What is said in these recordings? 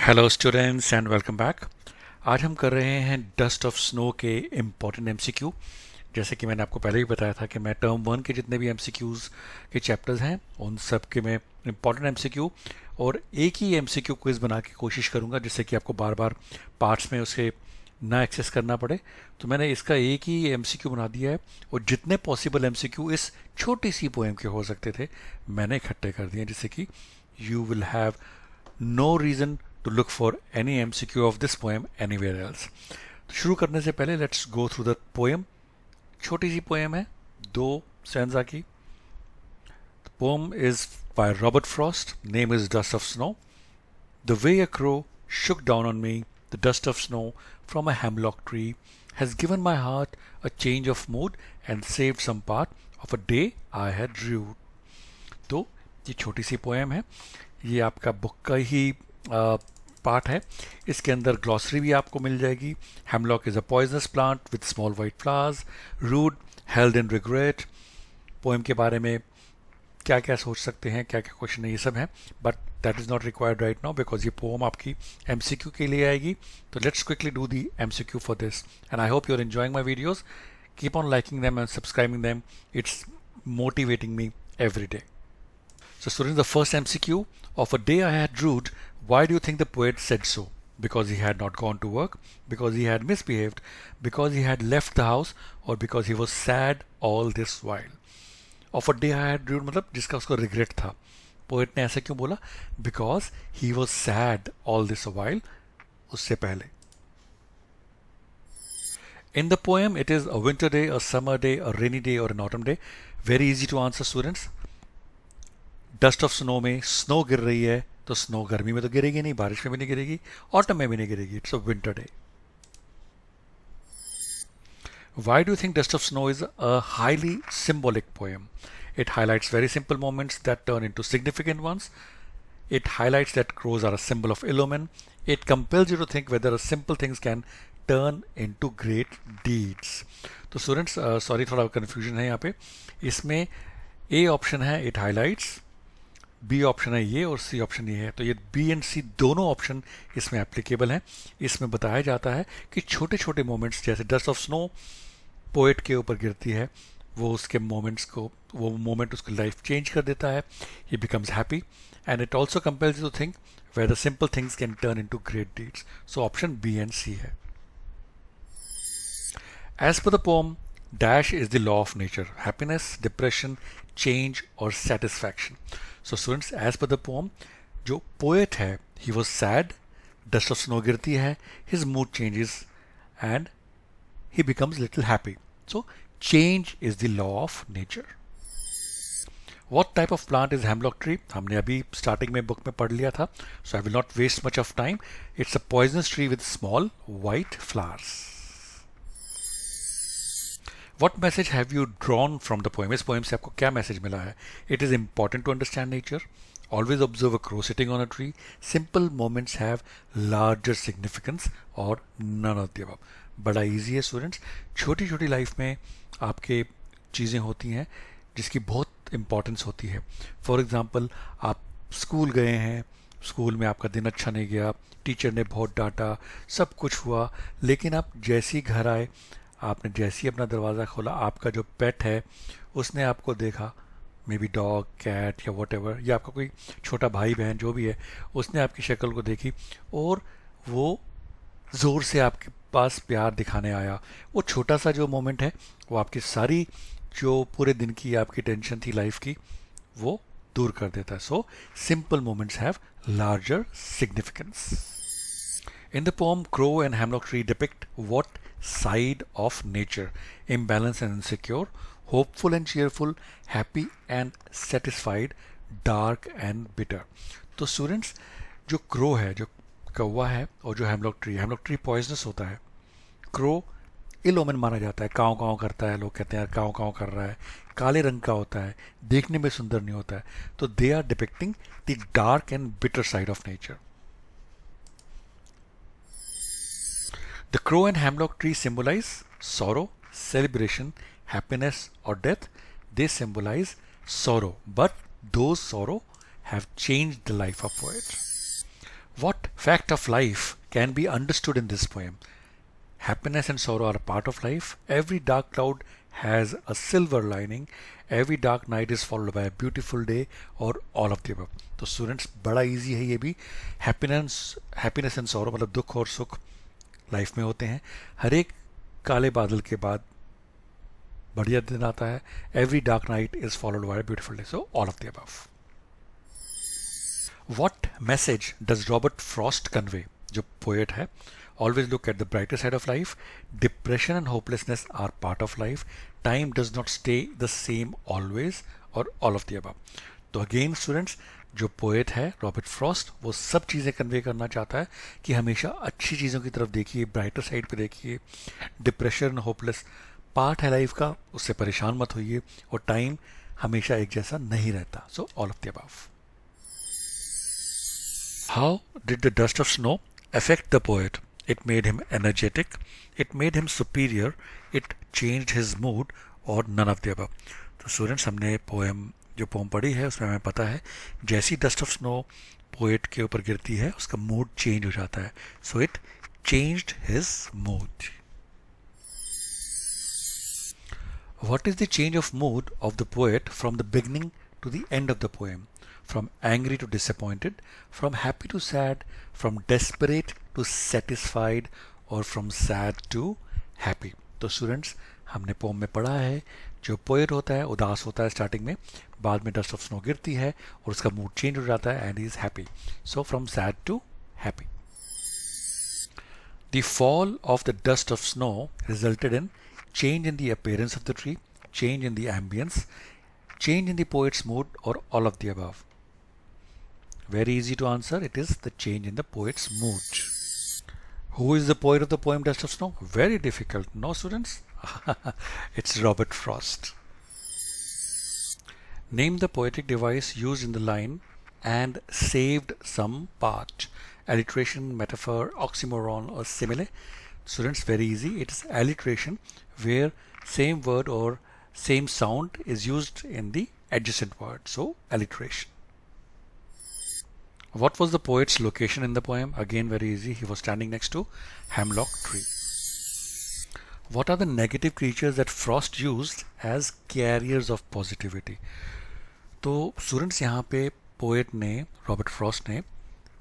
Hello students and welcome back. आज हम कर रहे हैं डस्ट ऑफ स्नो के इम्पॉर्टेंट एमसीक्यू। जैसे कि मैंने आपको पहले ही बताया था कि मैं टर्म वन के जितने भी एमसीक्यूज़ के चैप्टर्स हैं उन सब के मैं इम्पॉर्टेंट एमसीक्यू और एक ही एमसीक्यू क्विज बना के कोशिश करूंगा, जिससे कि आपको बार बार पार्ट्स में उसे ना एक्सेस करना पड़े। तो मैंने इसका एक ही एमसीक्यू बना दिया है और जितने पॉसिबल एमसीक्यू इस छोटी सी पोएम के हो सकते थे मैंने इकट्ठे कर दिए, जिससे कि you will have no reason to look for any MCQ of this poem anywhere else. तो शुरू करने से पहले let's go through the poem. छोटी सी पोएम है, 2 स्टैंजा की। The poem is by Robert Frost. Name is Dust of Snow. The way a crow shook down on me, the dust of snow from a hemlock tree has given my heart a change of mood and saved some part of a day I had rued. तो ये छोटी सी poem है, ये आपका book का ही part है। इसके अंदर ग्लॉसरी भी आपको मिल जाएगी। Hemlock is a poisonous plant with small white flowers, root held in regret. Poem के बारे में क्या क्या सोच सकते हैं, क्या क्या क्वेश्चन है, ये सब है, but that is not required right now because ये पोएम आपकी एमसीक्यू के लिए आएगी। तो let's quickly do the MCQ for this and I hope you are enjoying my videos. Keep on liking them and subscribing them, it's motivating me every day. So students, the first MCQ: of a day I had rued, why do you think the poet said so? Because he had not gone to work, because he had misbehaved, because he had left the house, or because he was sad all this while. Of a day I had rued मतलब जिसका उसको regret था। Poet ने ऐसा क्यों बोला? Because he was sad all this while, उससे पहले। In the poem, it is a winter day, a summer day, a rainy day, or an autumn day. Very easy to answer, students. Dust of snow में snow गिर रही है, तो snow गर्मी में तो गिरेगी नहीं, बारिश में भी नहीं गिरेगी, ऑटम में भी नहीं गिरेगी। It's a winter day. Why do you think Dust of Snow is a highly symbolic poem? It highlights very simple moments that turn into significant ones. It highlights that crows are a symbol of ill omen. It compels you to think whether simple things can turn into great deeds. तो students sorry, थोड़ा confusion है यहाँ पे। इसमें A option है it highlights, B option है ये और सी ऑप्शन ये है। तो ये बी एंड सी दोनों ऑप्शन इसमें एप्लीकेबल हैं। इसमें बताया जाता है कि छोटे छोटे मोमेंट्स, जैसे डस्ट ऑफ स्नो पोएट के ऊपर गिरती है, वो उसके मोमेंट्स को, वो मोमेंट उसकी लाइफ चेंज कर देता है, he becomes happy, and it also compels you to think where the simple things can turn into great deeds. So option B and C है। As per the poem, dash is the law of nature: happiness, depression, change or satisfaction. So students, as per the poem, जो poet है, he was sad, dust of snow गिरती है, his mood changes and he becomes little happy. So change is the law of nature. What type of plant is hemlock tree? हमने अभी starting में book में पढ़ लिया था, so I will not waste much of time. It's a poisonous tree with small white flowers. What message have you drawn from the poem? इस poem से आपको क्या मैसेज मिला है? It is important to understand nature. Always observe a crow sitting on a tree. Simple moments have larger significance और none of the above. बड़ा easy है students. छोटी छोटी लाइफ में आपके चीज़ें होती हैं जिसकी बहुत इम्पोर्टेंस होती है। फॉर एग्ज़ाम्पल, आप स्कूल गए हैं, स्कूल में आपका दिन अच्छा नहीं गया, टीचर ने बहुत डांटा, सब कुछ हुआ, लेकिन आप जैसे ही घर आए, आपने जैसे ही अपना दरवाज़ा खोला, आपका जो पेट है उसने आपको देखा, मे बी डॉग, कैट या वट एवर, या आपका कोई छोटा भाई बहन जो भी है, उसने आपकी शक्ल को देखी और वो ज़ोर से आपके पास प्यार दिखाने आया। वो छोटा सा जो मोमेंट है वो आपकी सारी जो पूरे दिन की आपकी टेंशन थी लाइफ की, वो दूर कर देता है। So simple moments have larger significance. In the poem, crow and hemlock tree depict what side of nature? Imbalanced and insecure, hopeful and cheerful, happy and satisfied, dark and bitter. तो students, जो crow है, जो कौवा है, और जो hemlock tree poisonous होता है। क्रो इल ओमेन माना जाता है, काँव काँव करता है, लोग कहते हैं यार काँव काँव कर रहा है, काले रंग का होता है, देखने में सुंदर नहीं होता है। तो they are depicting the dark and bitter side of nature. The crow and hemlock tree symbolize sorrow, celebration, happiness or death. They symbolize sorrow, but those sorrow have changed the life of poet. What fact of life can be understood in this poem. Happiness and sorrow are a part of life. Every dark cloud has a silver lining. Every dark night is followed by a beautiful day, और all of the above. तो students बड़ा easy है ये भी. Happiness and sorrow मतलब दुख और सुख लाइफ में होते हैं. हर एक काले बादल के बाद बढ़िया दिन आता है. Every dark night is followed by beautiful day. So all of the above. What message does Robert Frost convey, जो पोएट है? Always look at the brighter side of life. Depression and hopelessness are part of life. Time does not stay the same always, और all of the above. तो again students, जो poet है Robert Frost, वो सब चीज़ें convey करना चाहता है कि हमेशा अच्छी चीज़ों की तरफ देखिए, ब्राइटर साइड पे देखिए. डिप्रेशन होपलेस पार्ट है लाइफ का, उससे परेशान मत होइए, और टाइम हमेशा एक जैसा नहीं रहता. So all of the above. How did the dust of snow affect the poet? It made him energetic, it made him superior, it changed his mood, और none of the above. तो students, हमने जो pome पढ़ी है उसमें हमें पता है जैसी डस्ट ऑफ स्नो पोएट के ऊपर गिरती है उसका मूड चेंज हो जाता है. So it changed his mood. What is the change of mood of the poet from the beginning to the end of the poem? From angry to disappointed, from happy to sad, from desperate to satisfied, और from sad to happy. तो students, हमने pome में पढ़ा है जो poet होता है उदास होता है स्टार्टिंग में, बाद में डस्ट ऑफ स्नो गिरती है और उसका मूड चेंज हो जाता है and he is happy. So from sad to happy. The fall of the dust of snow resulted in change in the appearance of the tree, change in the ambience, change in the poet's mood, or all of the above. Very easy to answer. It is the change in the poet's mood. Who is the poet of the poem Dust of Snow? Very difficult. No, students? It's Robert Frost. Name the poetic device used in the line and saved some part. Alliteration, metaphor, oxymoron, or simile. Students, very easy. It is alliteration where same word or same sound is used in the adjacent word. So, alliteration. What was the poet's location in the poem? Again, very easy. He was standing next to hemlock tree. What are the negative creatures that Frost used as carriers of positivity? तो students, यहाँ पे poet ने, Robert Frost ने,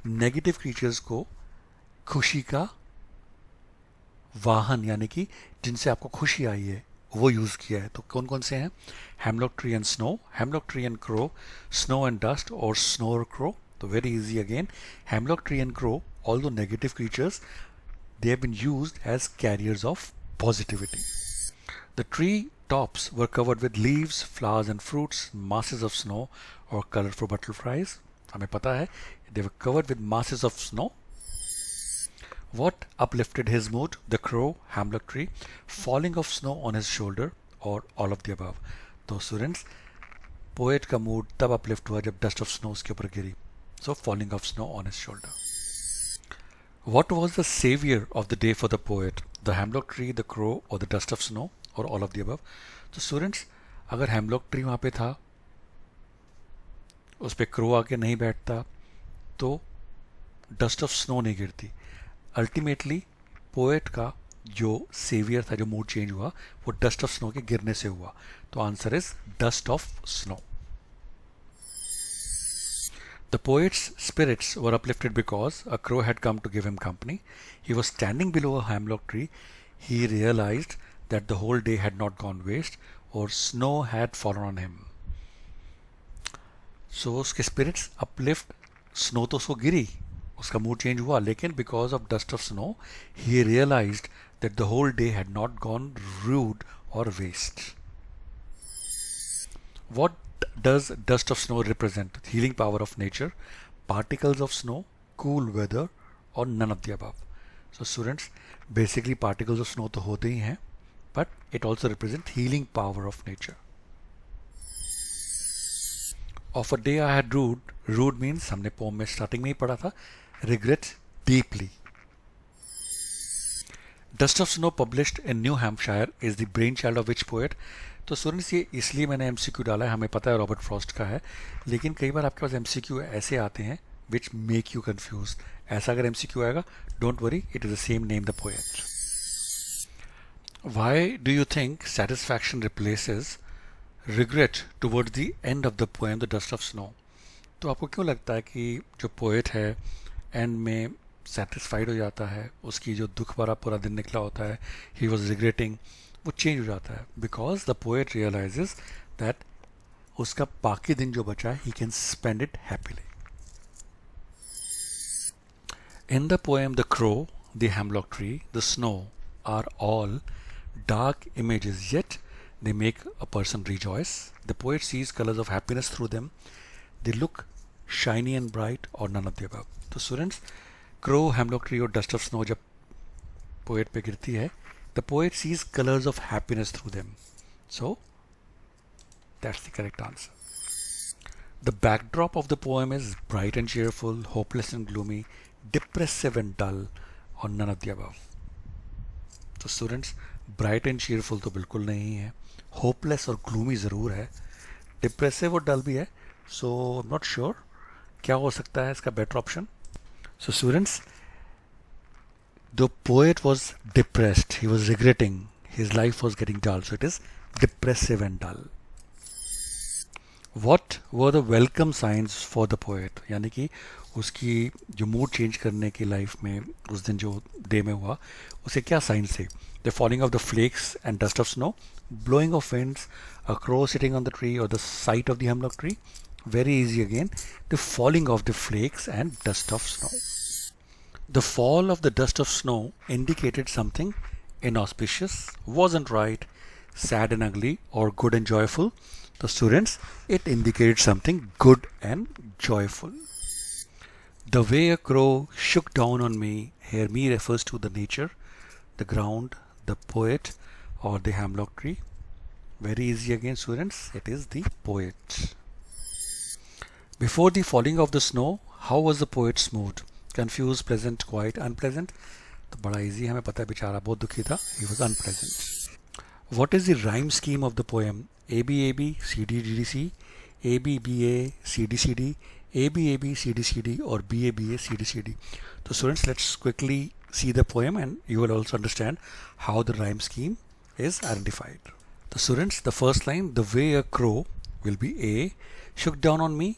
negative creatures को खुशी का वाहन यानी कि जिनसे आपको खुशी आई है वो यूज़ किया है. तो कौन कौन से हैं? Hemlock tree and snow, hemlock tree and crow, snow and dust, और स्नो और crow. So very easy again. Hemlock tree and crow, although negative creatures, they have been used as carriers of positivity. The tree tops were covered with leaves, flowers and fruits, masses of snow, or colorful butterflies. हमें पता है they were covered with masses of snow. What uplifted his mood? The crow, hemlock tree, falling of snow on his shoulder, or all of the above. तो students, poet का mood तब uplift हुआ जब dust of snow उसके ऊपर गिरी. So falling of snow on his shoulder. What was the savior of the day for the poet? The hemlock tree, the crow, or the dust of snow, or all of the above? तो students, अगर hemlock tree वहाँ पे था, उस पर crow आके नहीं बैठता, तो डस्ट ऑफ स्नो नहीं गिरती. अल्टीमेटली पोएट का जो सेवियर था, जो मूड चेंज हुआ, वो डस्ट ऑफ स्नो के गिरने से हुआ. तो answer is dust of snow. The poet's spirits were uplifted because a crow had come to give him company. He was standing below a hemlock tree. He realized that the whole day had not gone waste, or snow had fallen on him. So उसके spirits uplift. Snow तो उसको गिरी, उसका mood change हुआ, लेकिन because of dust of snow, he realized that the whole day had not gone rude or waste. What does dust of snow represent? Healing power of nature, particles of snow, cool weather, or none of the above. So students, basically particles of snow तो होते ही हैं, but it also represents healing power of nature. Of a day I had rued. Rude means हमने poem में starting में ही पढ़ा था, regret deeply. Dust of Snow published in New Hampshire is the brainchild of which poet? तो students, ये इसलिए मैंने MCQ डाला है, हमें पता है रॉबर्ट फ्रॉस्ट का है, लेकिन कई बार आपके पास एमसीक्यू ऐसे आते हैं which make you confused. ऐसा अगर MCQ आएगा, don't worry, it is the same name the poet. Why do you think satisfaction replaces regret towards the end of the poem The Dust of Snow? तो आपको क्यों लगता है कि जो पोएट है एंड में सेटिस्फाइड हो जाता है, उसकी जो दुख भरा पूरा दिन निकला होता है, ही वॉज रिग्रेटिंग, वो चेंज हो जाता है because the poet realises that उसका बाकी दिन जो बचा है he can spend it happily. In the poem the crow, the hemlock tree, the snow are all dark images, yet they make a person rejoice. The poet sees colors of happiness through them. They look shiny and bright, or none of the above. तो students, crow, hemlock tree और dust of snow जब poet पे गिरती है, the poet sees colors of happiness through them. So that's the correct answer. The backdrop of the poem is bright and cheerful, hopeless and gloomy, depressive and dull, or none of the above. तो students, bright and cheerful तो बिल्कुल नहीं है, hopeless और gloomy ज़रूर है, depressive और dull भी है. So I am not sure क्या हो सकता है इसका better option. So students, the poet was depressed, he was regretting, his life was getting dull, so it is depressive and dull. What were the welcome signs for the poet, यानी कि उसकी जो mood change करने की life में उस दिन जो डे में हुआ, उसे क्या साइंस थे. The falling of the flakes and dust of snow, blowing of winds, a crow sitting on the tree, or the sight of the hemlock tree. Very easy again, the falling of the flakes and dust of snow. The fall of the dust of snow indicated something inauspicious, wasn't right, sad and ugly, or good and joyful. The students, it indicated something good and joyful. The way a crow shook down on me, here me refers to the nature, the ground, the poet, or the hemlock tree. Very easy again students, it is the poet. Before the falling of the snow, how was the poet's mood? Confused, pleasant, quiet, unpleasant? तो बड़ा easy, हमें पता है बेचारा बहुत दुखी था, he was unpleasant. What is the rhyme scheme of the poem? A B A B C D D D C, A B B A C D C D, A B A B C D C D, or B A B A C D C D. So students, let's quickly see the poem and you will also understand how the rhyme scheme is identified. The students, the first line, the way a crow, will be A. Shook down on me,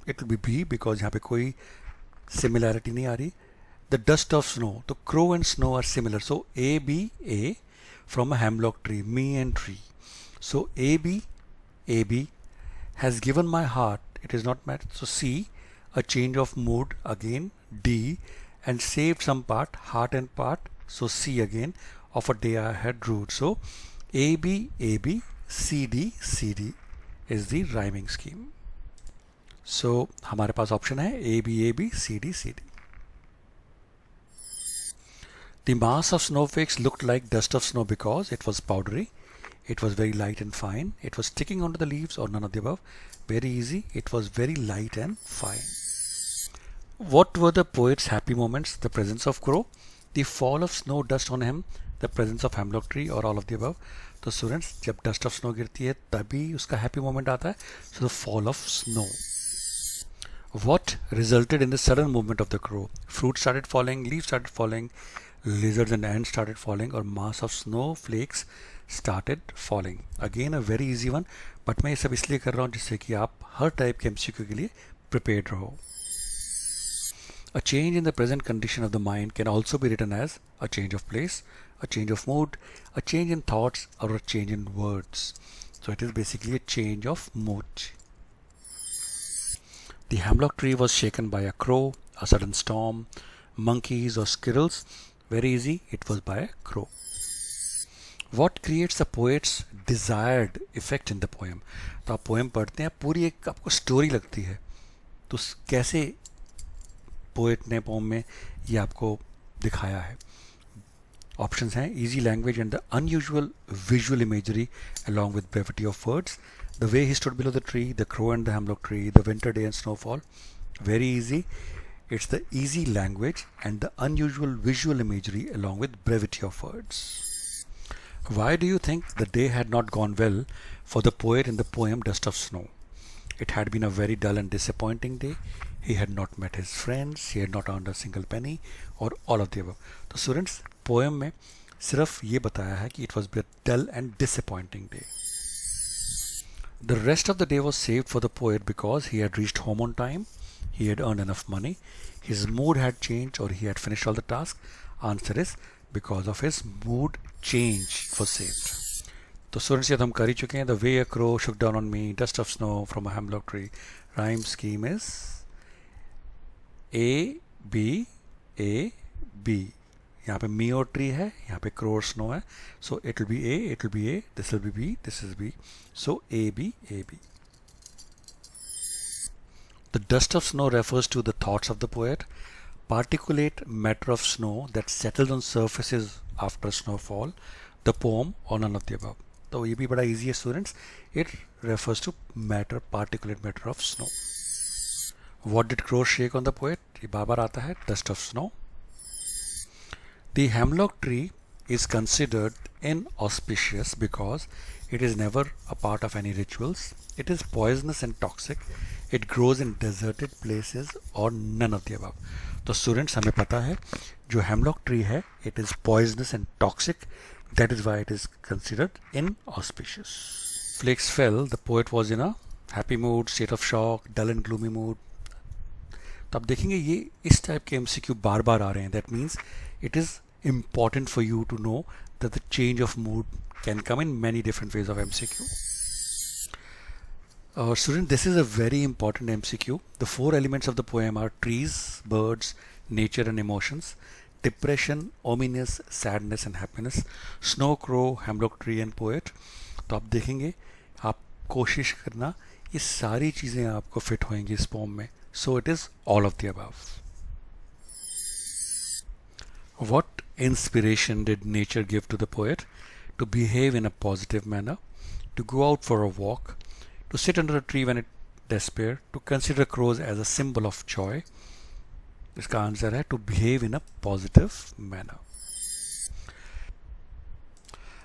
it will be B because यहाँ पे कोई similarity नहीं आ रही. The dust of snow, तो crow and snow are similar, so A B A from a hemlock tree, me and tree. So A B has given my heart, it is not mad. So C, a change of mood, again D, and saved some part, heart and part, so C again, of a day I had rued. So A B C D is the rhyming scheme. So हमारे पास option है A B C D. The mass of snowflakes looked like dust of snow because it was powdery, it was very light and fine, it was sticking onto the leaves, or none of the above. Very easy, it was very light and fine. What were the poet's happy moments? The presence of crow, the fall of snow dust on him, the presence of hemlock tree, or all of the above. तो students, जब dust of snow गिरती है तभी उसका happy moment आता है. So the fall of snow. What resulted in the sudden movement of the crow? Fruit started falling, leaves started falling, lizards and ants started falling, or mass of snowflakes started falling. Again a very easy one, but मैं ये सब इसलिए कर रहा हूँ जिससे कि आप हर टाइप के MCQ के लिए prepared रहो. A change in the present condition of the mind can also be written as a change of place, a change of mood, a change in thoughts, or a change in words. So it is basically a change of mood. The hemlock tree was shaken by a crow, a sudden storm, monkeys or squirrels. Very easy, it was by a crow. What creates the poet's desired effect in the poem? तो आप poem पढ़ते हैं, पूरी एक आपको story लगती है, तो कैसे पोएट ने पोएम में ये आपको दिखाया है. ऑप्शंस हैं easy language and the unusual visual imagery along with brevity of words, the way he stood below the tree, the crow and the hemlock tree, the winter day and snowfall. Very easy, it's the easy language and the unusual visual imagery along with brevity of words. Why do you think the day had not gone well for the poet in the poem Dust of Snow? It had been a very dull and disappointing day. he had not met his friends, he had not earned a single penny, और all of the above. तो students poem में सिर्फ ये बताया है कि it was a dull and disappointing day. The rest of the day was saved for the poet because he had reached home on time, he had earned enough money, his mood had changed, or he had finished all the tasks. Answer is because of his mood change was saved. तो students ये तो हम कर ही चुके हैं. The way a crow shook down on me, dust of snow from a hemlock tree. Rhyme scheme is A B. यहाँ पे मी और ट्री है, यहाँ पे क्रो और स्नो है. So it will be A, this will be B, this is B. So A B. The dust of snow refers to the thoughts of the poet, particulate matter of snow that settles on surfaces after snowfall, the poem, or none of the above. तो ये भी बड़ा easy है students. It refers to matter, particulate matter of snow. What did crow shake on the poet? ये बार बार आता है, dust of snow. The hemlock tree is considered inauspicious because it is never a part of any rituals. It is poisonous and toxic. It grows in deserted places or none of the above. तो students हमें पता है जो hemlock tree है, it is poisonous and toxic. That is why it is considered inauspicious. Flakes fell. The poet was in a happy mood, state of shock, dull and gloomy mood. तो आप देखेंगे ये इस टाइप के MCQ बार बार आ रहे हैं. That means it is important for you to know that the change of mood can come in many different ways of MCQ. Student, this is a very important MCQ. The four elements of the poem are trees, birds, nature and emotions, depression, ominous, sadness and happiness, snow, crow, hemlock tree and poet. तो आप देखेंगे, आप कोशिश करना ये सारी चीज़ें आपको फिट होंगी इस पोम में. So it is all of the above. What inspiration did nature give to the poet? To behave in a positive manner, to go out for a walk, to sit under a tree when it despair, to consider crows as a symbol of joy. इसका answer है to behave in a positive manner.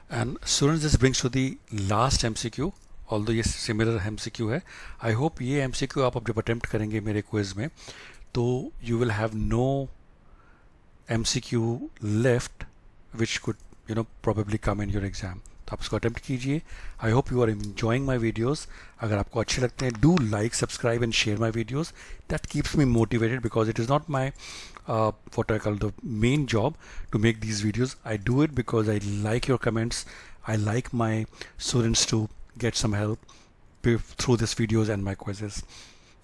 And students, this brings to the last MCQ. Although ये similar MCQ है, I hope ये MCQ आप जब attempt करेंगे मेरे quiz में, तो you will have no MCQ left which could probably come in your exam. तो आप इसको अटेम्प्ट कीजिए. I hope you are enjoying my videos. अगर आपको अच्छे लगते हैं, do like, subscribe and share my videos. That keeps me motivated because it is not my what I call the main job to make these videos. I do it because I like your comments. I like my students to get some help through these videos and my quizzes.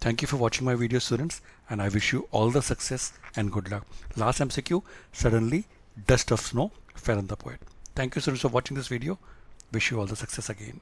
Thank you for watching my video, students, and I wish you all the success and good luck. Last MCQ, suddenly dust of snow fell on the poet. Thank you, students, for watching this video. Wish you all the success again.